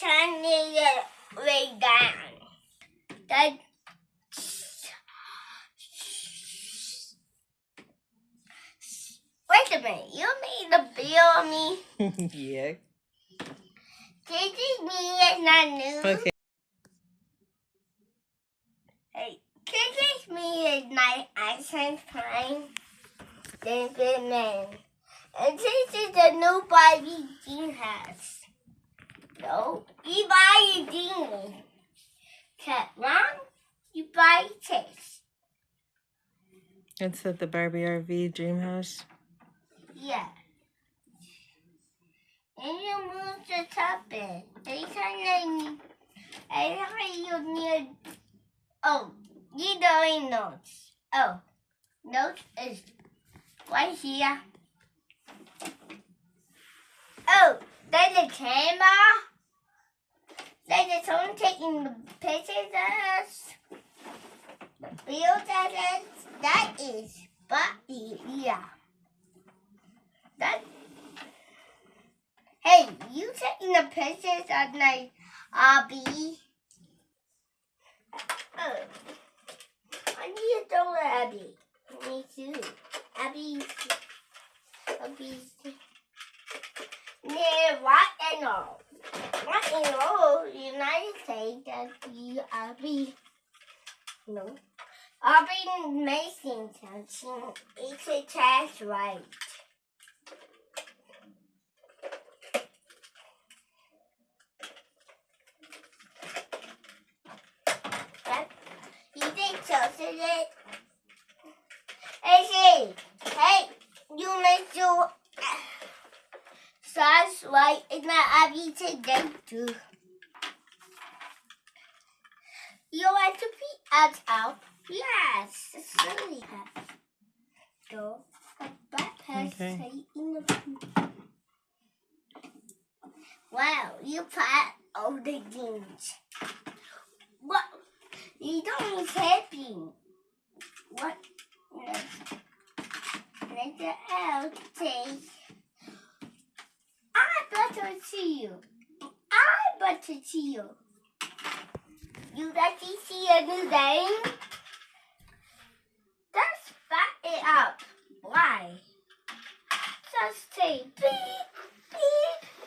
turn it way down. Wait a minute, you made a bill on me? Yeah. Kissing me is not new. Okay. Hey, kissing me is my accent fine. Then good man. And this is the new Barbie Jean house. No, you buy a jean. Cut wrong, you buy this. It's at the Barbie RV dream house. Yeah. And you move the top in. Anytime you need. Oh, you doing notes. Oh, notes is right here. Oh, there's a camera. There's someone taking the pictures of us. The bills of us. That is Barbie. Yeah. Hey, you taking the pictures of my Abby? Oh, I need to throw Abby. Me too. Abby's. Yeah, what and all. What and all? United States that you Abby. No. Abby making something. It's a test right. You think so, is it? Hey, you make your sauce right in my Abby today too. You want to be out? Yes, it's really hot. Go. Okay. Wow, you put all the jeans. What? You don't need helping. What? Let the out take. I better see you. You like to see a new game? Just back it up. Why? Just say beep, beep.